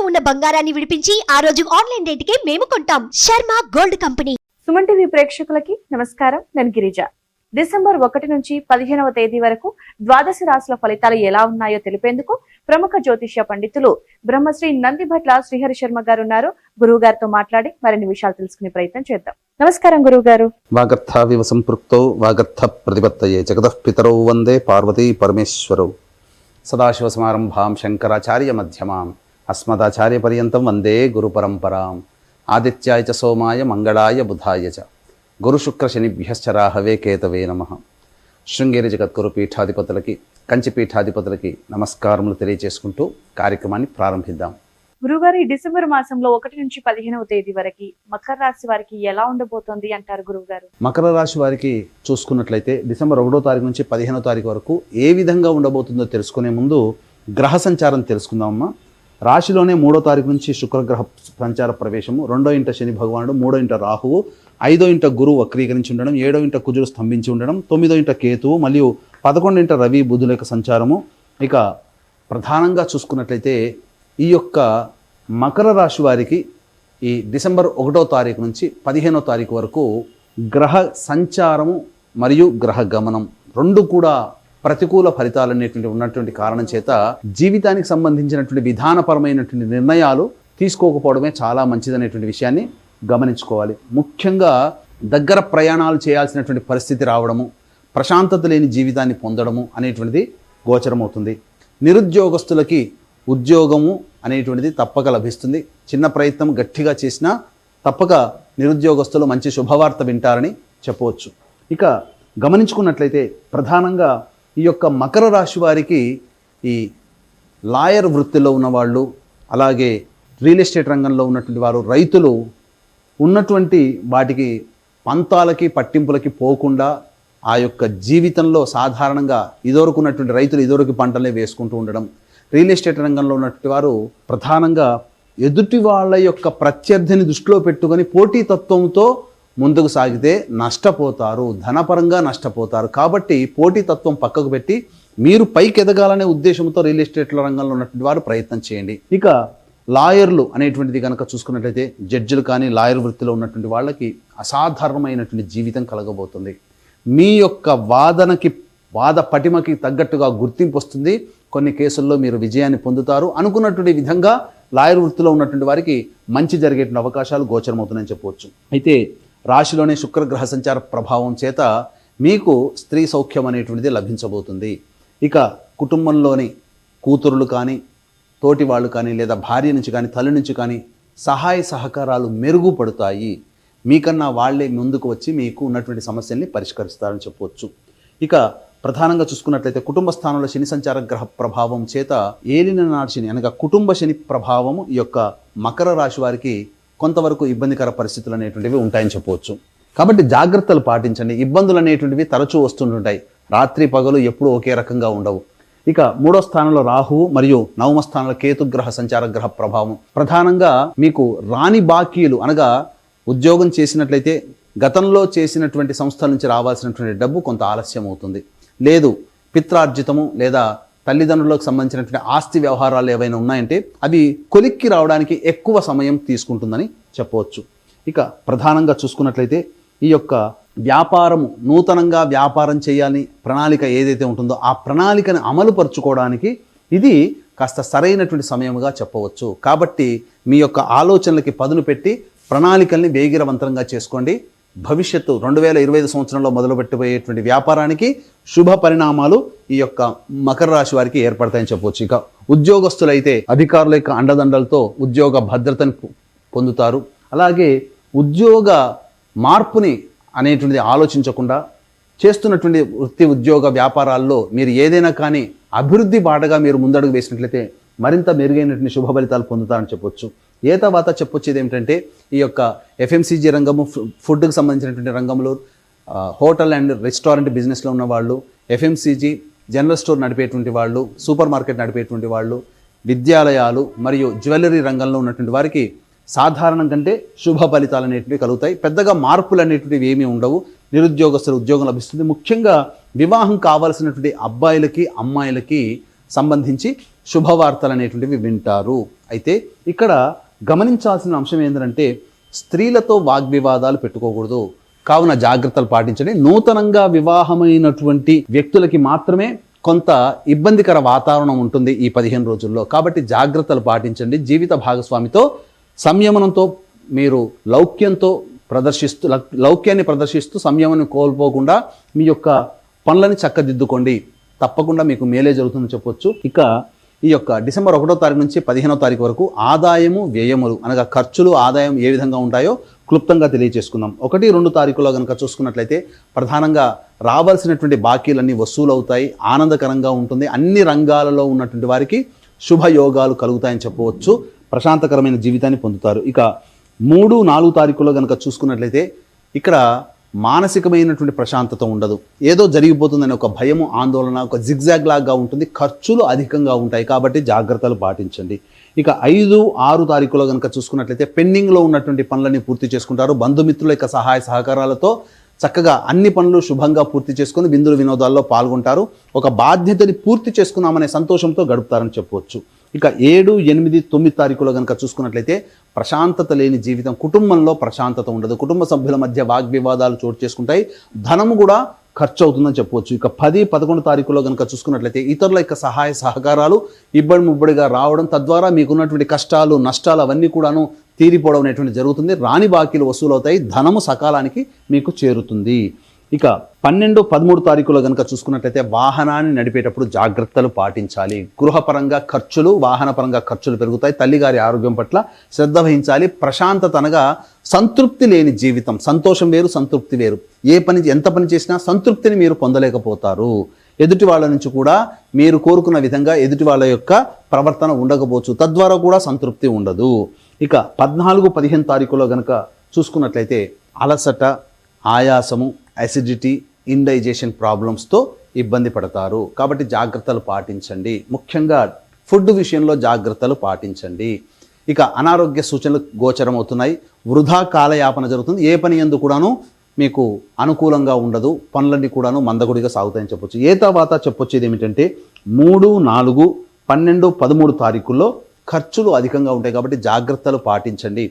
తాకట్టులో ఉన్న బంగారాన్ని విడిపించి ఆ రోజు ఆన్లైన్ రేటుకే మేము కొంటాం. Sharma gold company. Suman TV ప్రేక్షకులకి నమస్కారం. నేను గిరిజ. డిసెంబర్ 1 నుంచి 15వ తేదీ వరకు ద్వాదశ రాశుల ఫలితాలు ఎలా ఉన్నాయో తెలిపేందుకు ప్రముఖ జ్యోతిష్య పండితులు బ్రహ్మశ్రీ నందిభట్ల శ్రీహరి శర్మ గారు ఉన్నారు. గురువు గారితో మాట్లాడి మరిన్ని విషయాలు తెలుసుకునే ప్రయత్నం చేద్దాం. నమస్కారం గురువు గారు. వాగర్థావివ సంపృక్తౌ వాగర్థ ప్రతిపత్తయే జగతః పితరౌ వందే పార్వతీ పరమేశ్వరౌ. సదాశివ సమారంభాం శంకరాచార్య మధ్యమాం అస్మదాచార్య పర్యంతం వందే గురు పరంపరాం. ఆదిత్యాయ చ సోమాయ మంగళాయ బుధాయ చ గురు శుక్ర శనిభ్యశ్చ రాహవే కేతవే నమః. శృంగేరి జగద్గురు పీఠాధిపతులకి కంచి పీఠాధిపతులకి నమస్కారములు తెలియజేసుకుంటూ కార్యక్రమాన్ని ప్రారంభిద్దాం. గురుగారు, ఈ డిసెంబర్ మాసంలో 1 నుంచి 15వ తేదీ వరకు మకర రాశి వారికి ఎలా ఉండబోతోంది అంటారు గురువు గారు? మకర రాశి వారికి చూసుకున్నట్లయితే డిసెంబర్ 1వ తారీఖు నుంచి 15వ తారీఖు వరకు ఏ విధంగా ఉండబోతుందో తెలుసుకునే ముందు గ్రహ సంచారం తెలుసుకుందామమ్మా. రాశిలోనే 3వ తారీఖు నుంచి శుక్రగ్రహ సంచార ప్రవేశము, 2వ ఇంట శని భగవానుడు, 3వ ఇంట రాహువు, 5వ ఇంట గురువు వక్రీకరించి ఉండడం, 7వ ఇంట కుజుడు స్తంభించి ఉండడం, 9వ ఇంట కేతువు మరియు 11వ ఇంట రవి బుధుల యొక్క సంచారము. ఇక ప్రధానంగా చూసుకున్నట్లయితే ఈ యొక్క మకర రాశి వారికి ఈ డిసెంబర్ 1వ తారీఖు నుంచి 15వ తారీఖు వరకు గ్రహ సంచారము మరియు గ్రహ గమనం రెండు కూడా ప్రతికూల ఫలితాలు అనేటువంటి ఉన్నటువంటి కారణం చేత జీవితానికి సంబంధించినటువంటి విధానపరమైనటువంటి నిర్ణయాలు తీసుకోకపోవడమే చాలా మంచిదనేటువంటి విషయాన్ని గమనించుకోవాలి. ముఖ్యంగా దగ్గర ప్రయాణాలు చేయాల్సినటువంటి పరిస్థితి రావడము, ప్రశాంతత లేని జీవితాన్ని పొందడము అనేటువంటిది గోచరమవుతుంది. నిరుద్యోగస్తులకి ఉద్యోగము అనేటువంటిది తప్పక లభిస్తుంది. చిన్న ప్రయత్నం గట్టిగా చేసినా తప్పక నిరుద్యోగస్తులు మంచి శుభవార్త వింటారని చెప్పవచ్చు. ఇక గమనించుకున్నట్లయితే ప్రధానంగా ఈ యొక్క మకర రాశి వారికి ఈ లాయర్ వృత్తిలో ఉన్నవాళ్ళు, అలాగే రియల్ ఎస్టేట్ రంగంలో ఉన్నటువంటి వారు, రైతులు ఉన్నటువంటి వాటికి పంతాలకి పట్టింపులకి పోకుండా ఆ యొక్క జీవితంలో సాధారణంగా ఇదివరకున్నటువంటి రైతులు ఇదివరకు పంటలే వేసుకుంటూ ఉండడం, రియల్ ఎస్టేట్ రంగంలో ఉన్నటువంటి వారు ప్రధానంగా ఎదుటి వాళ్ళ యొక్క ప్రత్యర్థిని దృష్టిలో పెట్టుకొని పోటీతత్వంతో ముందుకు సాగితే నష్టపోతారు, ధనపరంగా నష్టపోతారు. కాబట్టి పోటీతత్వం పక్కకు పెట్టి మీరు పైకి ఎదగాలనే ఉద్దేశంతో రియల్ ఎస్టేట్ రంగంలో ఉన్నటువంటి వారు ప్రయత్నం చేయండి. ఇక లాయర్లు అనేటువంటిది కనుక చూసుకున్నట్లయితే జడ్జిలు కానీ లాయర్ వృత్తిలో ఉన్నటువంటి వాళ్ళకి అసాధారణమైనటువంటి జీవితం కలగబోతుంది. మీ యొక్క వాద పటిమకి తగ్గట్టుగా గుర్తింపు వస్తుంది. కొన్ని కేసుల్లో మీరు విజయాన్ని పొందుతారు. అనుకున్నటువంటి విధంగా లాయర్ వృత్తిలో ఉన్నటువంటి వారికి మంచి జరిగేటువంటి అవకాశాలు గోచరమవుతున్నాయని చెప్పవచ్చు. అయితే రాశిలోనే శుక్రగ్రహ సంచార ప్రభావం చేత మీకు స్త్రీ సౌఖ్యం అనేటువంటిది లభించబోతుంది. ఇక కుటుంబంలోని కూతురులు కానీ, తోటి వాళ్ళు కానీ, లేదా భార్య నుంచి కానీ, తల్లి నుంచి కానీ సహాయ సహకారాలు మెరుగుపడతాయి. మీకన్నా వాళ్ళే ముందుకు వచ్చి మీకు ఉన్నటువంటి సమస్యల్ని పరిష్కరిస్తారని చెప్పవచ్చు. ఇక ప్రధానంగా చూసుకున్నట్లయితే కుటుంబ స్థానంలో శని సంచార గ్రహ ప్రభావం చేత ఏలిన నాటి శని అనగా కుటుంబ శని ప్రభావము ఈ యొక్క మకర రాశి వారికి కొంతవరకు ఇబ్బందికర పరిస్థితులు అనేటువంటివి ఉంటాయని చెప్పవచ్చు. కాబట్టి జాగ్రత్తలు పాటించండి. ఇబ్బందులు అనేటువంటివి తరచూ వస్తుంటుంటాయి. రాత్రి పగలు ఎప్పుడూ ఒకే రకంగా ఉండవు. ఇక 3వ స్థానంలో రాహువు మరియు 9వ స్థానంలో కేతుగ్రహ సంచార గ్రహ ప్రభావం ప్రధానంగా మీకు రాని బాకీలు అనగా ఉద్యోగం చేసినట్లయితే గతంలో చేసినటువంటి సంస్థల నుంచి రావాల్సినటువంటి డబ్బు కొంత ఆలస్యం అవుతుంది. లేదు పిత్రార్జితము లేదా తల్లిదండ్రులకు సంబంధించినటువంటి ఆస్తి వ్యవహారాలు ఏవైనా ఉన్నాయంటే అవి కొలిక్కి రావడానికి ఎక్కువ సమయం తీసుకుంటుందని చెప్పవచ్చు. ఇక ప్రధానంగా చూసుకున్నట్లయితే ఈ యొక్క వ్యాపారము నూతనంగా వ్యాపారం చేయాలని ప్రణాళిక ఏదైతే ఉంటుందో ఆ ప్రణాళికను అమలు పరుచుకోవడానికి ఇది కాస్త సరైనటువంటి సమయముగా చెప్పవచ్చు. కాబట్టి మీ యొక్క ఆలోచనలకి పదును పెట్టి ప్రణాళికల్ని వేగిరవంతంగా చేసుకోండి. భవిష్యత్తు 2025 సంవత్సరంలో మొదలుపెట్టబోయేటువంటి వ్యాపారానికి శుభ పరిణామాలు ఈ యొక్క మకర రాశి వారికి ఏర్పడతాయని చెప్పవచ్చు. ఇక ఉద్యోగస్తులైతే అధికారుల యొక్క అండదండలతో ఉద్యోగ భద్రతను పొందుతారు. అలాగే ఉద్యోగ మార్పుని అనేటువంటిది ఆలోచించకుండా చేస్తున్నటువంటి వృత్తి ఉద్యోగ వ్యాపారాల్లో మీరు ఏదైనా కానీ అభివృద్ధి బాటగా మీరు ముందడుగు వేసినట్లయితే మరింత మెరుగైనటువంటి శుభ ఫలితాలు పొందుతారని చెప్పొచ్చు. ఏ తర్వాత చెప్పొచ్చేది ఏమిటంటే ఈ యొక్క ఎఫ్ఎంసీజీ రంగము, ఫుడ్కి సంబంధించినటువంటి రంగంలో, హోటల్ అండ్ రెస్టారెంట్ బిజినెస్లో ఉన్న వాళ్ళు, ఎఫ్ఎంసీజీ జనరల్ స్టోర్ నడిపేటువంటి వాళ్ళు, సూపర్ మార్కెట్ నడిపేటువంటి వాళ్ళు, విద్యాలయాలు మరియు జ్యువెలరీ రంగంలో ఉన్నటువంటి వారికి సాధారణం కంటే శుభ ఫలితాలు అనేటివి కలుగుతాయి. పెద్దగా మార్పులు అనేటివి ఏమీ ఉండవు. నిరుద్యోగస్తులు ఉద్యోగం లభిస్తుంది. ముఖ్యంగా వివాహం కావాల్సినటువంటి అబ్బాయిలకి అమ్మాయిలకి సంబంధించి శుభవార్తలు అనేటువంటివి వింటారు. అయితే ఇక్కడ గమనించాల్సిన అంశం ఏంటంటే స్త్రీలతో వాగ్వివాదాలు పెట్టుకోకూడదు. కావున జాగ్రత్తలు పాటించండి. నూతనంగా వివాహమైనటువంటి వ్యక్తులకి మాత్రమే కొంత ఇబ్బందికర వాతావరణం ఉంటుంది ఈ 15 రోజుల్లో. కాబట్టి జాగ్రత్తలు పాటించండి. జీవిత భాగస్వామితో సంయమనంతో మీరు లౌక్యాన్ని ప్రదర్శిస్తూ సంయమనం కోల్పోకుండా మీ యొక్క పనులని చక్కదిద్దుకోండి. తప్పకుండా మీకు మేలే జరుగుతుందని చెప్పొచ్చు. ఇక ఈ యొక్క డిసెంబర్ 1వ తారీఖు నుంచి 15వ తారీఖు వరకు ఆదాయము వ్యయములు అనగా ఖర్చులు ఆదాయం ఏ విధంగా ఉంటాయో క్లుప్తంగా తెలియజేసుకుందాం. 1, 2 తారీఖులో కనుక చూసుకున్నట్లయితే ప్రధానంగా రావాల్సినటువంటి బాకీలన్నీ వసూలు అవుతాయి. ఆనందకరంగా ఉంటుంది. అన్ని రంగాలలో ఉన్నటువంటి వారికి శుభయోగాలు కలుగుతాయని చెప్పవచ్చు. ప్రశాంతకరమైన జీవితాన్ని పొందుతారు. ఇక 3, 4 తారీఖులో కనుక చూసుకున్నట్లయితే ఇక్కడ మానసికమైనటువంటి ప్రశాంతత ఉండదు. ఏదో జరిగిపోతుందని ఒక భయము, ఆందోళన, ఒక జిగ్జాగ్ లాగా ఉంటుంది. ఖర్చులు అధికంగా ఉంటాయి. కాబట్టి జాగ్రత్తలు పాటించండి. ఇక 5, 6 తారీఖులో కనుక చూసుకున్నట్లయితే పెండింగ్లో ఉన్నటువంటి పనులని పూర్తి చేసుకుంటారు. బంధుమిత్రుల యొక్క సహాయ సహకారాలతో చక్కగా అన్ని పనులు శుభంగా పూర్తి చేసుకొని విందులు వినోదాల్లో పాల్గొంటారు. ఒక బాధ్యతని పూర్తి చేసుకున్నామనే సంతోషంతో గడుపుతారని చెప్పవచ్చు. ఇక 7, 8, 9 తారీఖులో కనుక చూసుకున్నట్లయితే ప్రశాంతత లేని జీవితం, కుటుంబంలో ప్రశాంతత ఉండదు. కుటుంబ సభ్యుల మధ్య వాగ్వివాదాలు చోటు చేసుకుంటాయి. ధనము కూడా ఖర్చు అవుతుందని చెప్పవచ్చు. ఇక 10, 11 తారీఖులో కనుక చూసుకున్నట్లయితే ఇతరుల యొక్క సహాయ సహకారాలు ఇబ్బడి ముబ్బడిగా రావడం, తద్వారా మీకున్నటువంటి కష్టాలు నష్టాలు అవన్నీ కూడాను తీరిపోవడం అనేటువంటి జరుగుతుంది. రాని బాకీలు వసూలు అవుతాయి. ధనము సకాలానికి మీకు చేరుతుంది. ఇక 12, 13 తారీఖులో కనుక చూసుకున్నట్లయితే వాహనాన్ని నడిపేటప్పుడు జాగ్రత్తలు పాటించాలి. గృహపరంగా ఖర్చులు, వాహనపరంగా ఖర్చులు పెరుగుతాయి. తల్లిగారి ఆరోగ్యం పట్ల శ్రద్ధ వహించాలి. ప్రశాంతత అనగా సంతృప్తి లేని జీవితం. సంతోషం వేరు, సంతృప్తి వేరు. ఎంత పని చేసినా సంతృప్తిని మీరు పొందలేకపోతారు. ఎదుటి వాళ్ళ నుంచి కూడా మీరు కోరుకున్న విధంగా ఎదుటి వాళ్ళ యొక్క ప్రవర్తన ఉండకపోవచ్చు. తద్వారా కూడా సంతృప్తి ఉండదు. ఇక 14, 15 తారీఖులో కనుక చూసుకున్నట్లయితే అలసట, ఆయాసము, అసిడిటీ, ఇండైజెషన్ ప్రాబ్లమ్స్తో ఇబ్బంది పడతారు. కాబట్టి జాగ్రత్తలు పాటించండి. ముఖ్యంగా ఫుడ్ విషయంలో జాగ్రత్తలు పాటించండి. ఇక అనారోగ్య సూచనలు గోచరం అవుతున్నాయి. వృధా కాలయాపన జరుగుతుంది. ఏ పని యందు కూడాను మీకు అనుకూలంగా ఉండదు. పనులన్నీ కూడాను మందగుడిగా సాగుతాయని చెప్పొచ్చు. తర్వాత చెప్పొచ్చేది ఏమిటంటే 3, 4, 12, 13 తారీఖుల్లో ఖర్చులు అధికంగా ఉంటాయి. కాబట్టి జాగ్రత్తలు పాటించండి.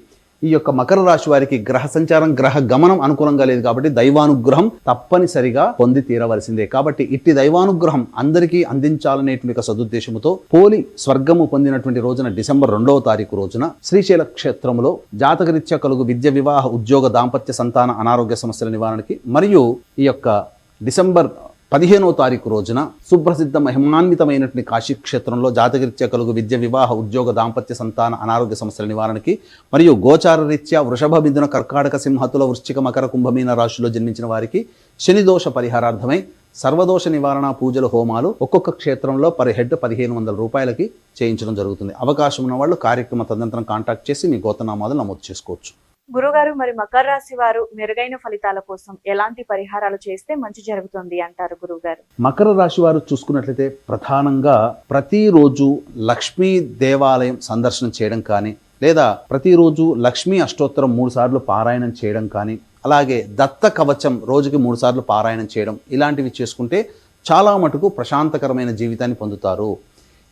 ఈ యొక్క మకర రాశి వారికి గ్రహ సంచారం, గ్రహ గమనం అనుకూలంగా లేదు. కాబట్టి దైవానుగ్రహం తప్పనిసరిగా పొంది తీరవలసిందే. కాబట్టి ఇట్టి దైవానుగ్రహం అందరికీ అందించాలనేటువంటి ఒక సదుద్దేశంతో పోలి స్వర్గము పొందినటువంటి రోజున డిసెంబర్ 2వ తారీఖు రోజున శ్రీశైల క్షేత్రంలో జాతకరీత్యా కలుగు విద్య, వివాహ, ఉద్యోగ, దాంపత్య, సంతాన, అనారోగ్య సమస్యల నివారణకి మరియు ఈ యొక్క డిసెంబర్ 15వ తారీఖు రోజున సుప్రసిద్ధ మహిమాన్వితమైనటువంటి కాశీ క్షేత్రంలో జాతకరీత్యా కలుగు విద్య, వివాహ, ఉద్యోగ, దాంపత్య, సంతాన, అనారోగ్య సమస్యల నివారణకి మరియు గోచార రీత్యా వృషభ, మిథున, కర్కాటక, సింహతుల, వృశ్చిక, మకర, కుంభమీన రాశిలో జన్మించిన వారికి శని దోష పరిహారార్థమై సర్వదోష నివారణ పూజలు, హోమాలు ఒక్కొక్క క్షేత్రంలో పర్ హెడ్ 1500 రూపాయలకి చేయించడం జరుగుతుంది. అవకాశం ఉన్న వాళ్ళు కార్యక్రమ తదనంతరం కాంటాక్ట్ చేసి మీ గోత్రనామాలు నమోదు చేసుకోవచ్చు. గురుగారు, మరి మకర రాశి వారు మెరుగైన ఫలితాల కోసం ఎలాంటి పరిహారాలు చేస్తే మంచి జరుగుతుంది అంటారు గురుగారు? మకర రాశి వారు చూసుకున్నట్లయితే ప్రధానంగా ప్రతిరోజు లక్ష్మీ దేవాలయం సందర్శనం చేయడం కానీ, లేదా ప్రతిరోజు లక్ష్మీ అష్టోత్తరం 3 సార్లు పారాయణం చేయడం కానీ, అలాగే దత్త కవచం రోజుకి 3 సార్లు పారాయణం చేయడం, ఇలాంటివి చేసుకుంటే చాలా మటుకు ప్రశాంతకరమైన జీవితాన్ని పొందుతారు.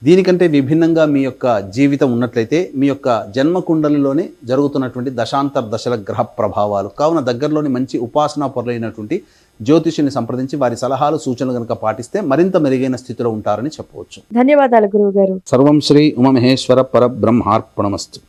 దీనికంటే విభిన్నంగా మీ యొక్క జీవితం ఉన్నట్లయితే మీ యొక్క జన్మకుండలిలోనే జరుగుతున్నటువంటి దశాంతర దశల గ్రహ ప్రభావాలు కావున దగ్గరలోని మంచి ఉపాసనా పరులైనటువంటి జ్యోతిషుని సంప్రదించి వారి సలహాలు, సూచనలు కనుక పాటిస్తే మరింత మెరుగైన స్థితిలో ఉంటారని చెప్పవచ్చు. ధన్యవాదాలు గురువు గారు. సర్వం శ్రీ ఉమామహేశ్వర పరబ్రహ్మార్పణమస్తు.